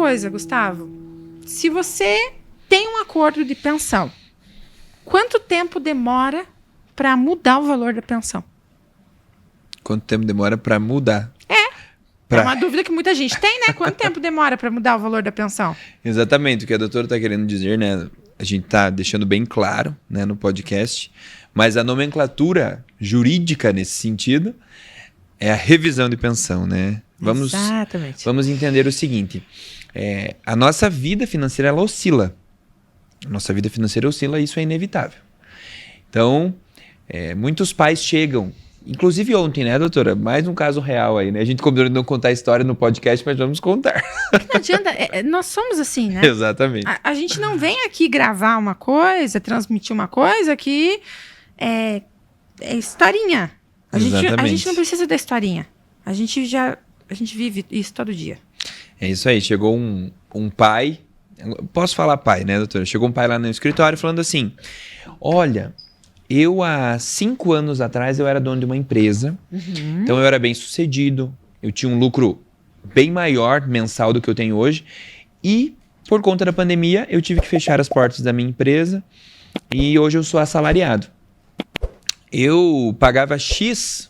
coisa, Gustavo. Se você tem um acordo de pensão, quanto tempo demora para mudar o valor da pensão? Quanto tempo demora para mudar? É uma dúvida que muita gente tem, né? Quanto tempo demora para mudar o valor da pensão? Exatamente, o que a doutora está querendo dizer, né? A gente está deixando bem claro, né, no podcast, mas a nomenclatura jurídica nesse sentido é a revisão de pensão, né? Exatamente. Vamos entender o seguinte, a nossa vida financeira, ela oscila. A nossa vida financeira oscila e isso é inevitável. Então, muitos pais chegam, inclusive ontem, né, doutora? Mais um caso real aí, né? A gente combinou de não contar a história no podcast, mas vamos contar. Não adianta, nós somos assim, né? Exatamente. A gente não vem aqui gravar uma coisa, transmitir uma coisa que é historinha. A gente não precisa da historinha. A gente vive isso todo dia. É isso aí. Chegou um pai, posso falar pai, né, doutora? Chegou um pai lá no escritório falando assim, olha, eu há 5 anos atrás eu era dono de uma empresa, então eu era bem sucedido, eu tinha um lucro bem maior mensal do que eu tenho hoje e por conta da pandemia eu tive que fechar as portas da minha empresa e hoje eu sou assalariado. Eu pagava X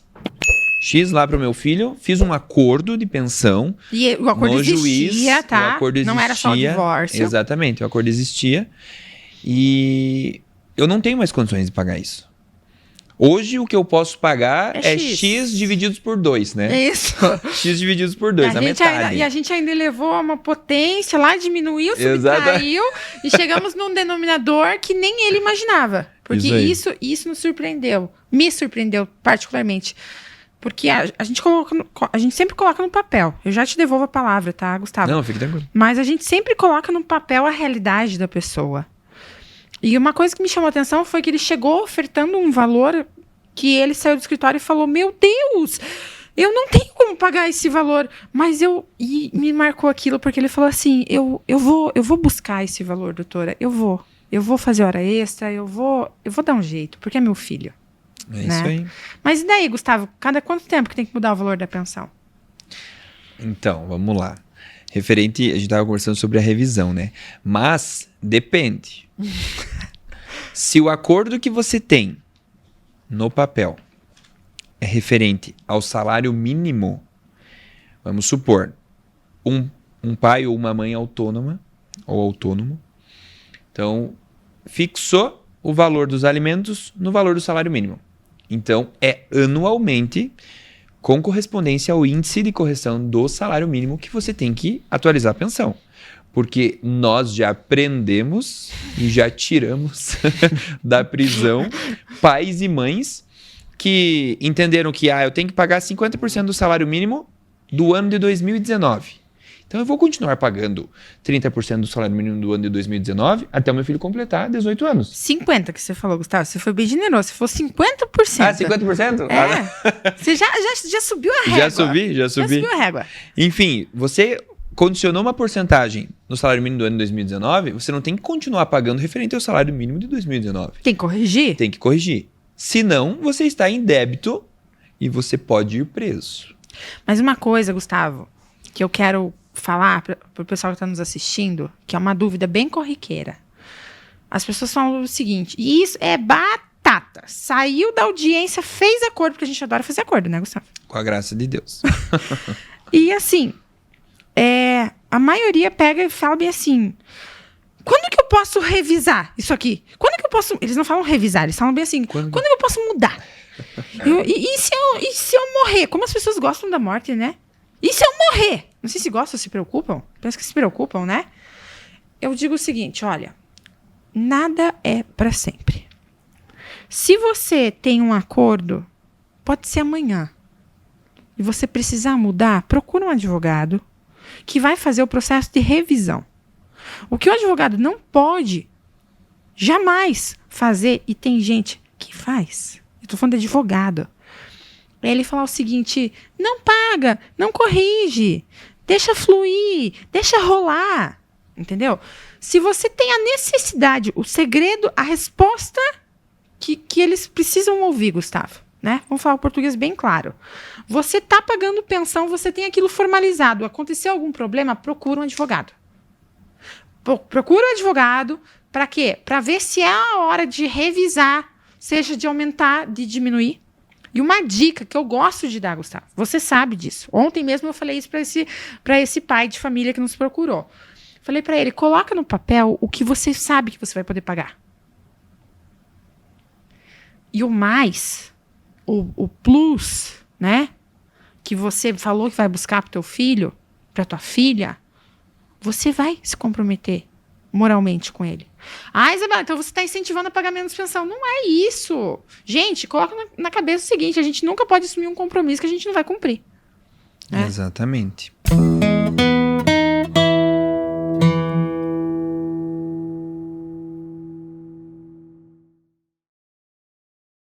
lá para o meu filho, fiz um acordo de pensão. E o acordo no existia, juiz, tá? O acordo existia, não era só o divórcio. Exatamente, o acordo existia. E eu não tenho mais condições de pagar isso. Hoje o que eu posso pagar é X divididos por 2, né? Isso. X divididos por 2, a metade. E a gente ainda levou uma potência lá, diminuiu, subtraiu e chegamos num denominador que nem ele imaginava. Porque isso nos surpreendeu. Me surpreendeu particularmente. Porque a gente sempre coloca no papel. Eu já te devolvo a palavra, tá, Gustavo? Não, fique tranquilo. Mas a gente sempre coloca no papel a realidade da pessoa. E uma coisa que me chamou a atenção foi que ele chegou ofertando um valor que ele saiu do escritório e falou, meu Deus, eu não tenho como pagar esse valor. Mas e me marcou aquilo porque ele falou assim, eu vou buscar esse valor, doutora. Eu vou fazer hora extra, eu vou dar um jeito, porque é meu filho. É isso aí. Mas e daí, Gustavo? Cada quanto tempo que tem que mudar o valor da pensão? Então, vamos lá. Referente, a gente estava conversando sobre a revisão, né? Mas depende. Se o acordo que você tem no papel é referente ao salário mínimo, vamos supor, um pai ou uma mãe autônoma ou autônomo, então fixou o valor dos alimentos no valor do salário mínimo. Então, é anualmente com correspondência ao índice de correção do salário mínimo que você tem que atualizar a pensão. Porque nós já aprendemos e já tiramos da prisão pais e mães que entenderam que eu tenho que pagar 50% do salário mínimo do ano de 2019. Então eu vou continuar pagando 30% do salário mínimo do ano de 2019 até o meu filho completar 18 anos. 50% que você falou, Gustavo. Você foi bem generoso. Se for 50%. 50%? Você já subiu a régua. Já subi. Já subiu a régua. Enfim, você condicionou uma porcentagem no salário mínimo do ano de 2019, você não tem que continuar pagando referente ao salário mínimo de 2019. Tem que corrigir? Tem que corrigir. Senão, você está em débito e você pode ir preso. Mas uma coisa, Gustavo, que eu quero falar para o pessoal que está nos assistindo, que é uma dúvida bem corriqueira. As pessoas falam o seguinte, e isso é batata. Saiu da audiência, fez acordo, porque a gente adora fazer acordo, né, Gustavo? Com a graça de Deus. E assim, a maioria pega e fala bem assim, quando que eu posso revisar isso aqui? Quando que eu posso... Eles não falam revisar, eles falam bem assim, quando que eu posso mudar? E se eu morrer? Como as pessoas gostam da morte, né? E se eu morrer? Não sei se gostam ou se preocupam. Penso que se preocupam, né? Eu digo o seguinte, olha, nada é para sempre. Se você tem um acordo, pode ser amanhã, e você precisar mudar, procura um advogado que vai fazer o processo de revisão. O que o advogado não pode jamais fazer, e tem gente que faz, eu estou falando de advogado, é ele falar o seguinte, não paga, não corrige, deixa fluir, deixa rolar, entendeu? Se você tem a necessidade, o segredo, a resposta que eles precisam ouvir, Gustavo, né? Vamos falar o português bem claro. Você está pagando pensão, você tem aquilo formalizado. Aconteceu algum problema, procura um advogado. Procura o advogado. Para quê? Para ver se é a hora de revisar, seja de aumentar, de diminuir. E uma dica que eu gosto de dar, Gustavo, você sabe disso. Ontem mesmo eu falei isso para esse pai de família que nos procurou. Falei para ele, coloca no papel o que você sabe que você vai poder pagar. E o mais, o plus, né? Que você falou que vai buscar pro teu filho, pra tua filha, você vai se comprometer moralmente com ele. Ah, Isabela, então você está incentivando a pagar menos pensão. Não é isso. Gente, coloca na cabeça o seguinte, a gente nunca pode assumir um compromisso que a gente não vai cumprir. Né? Exatamente.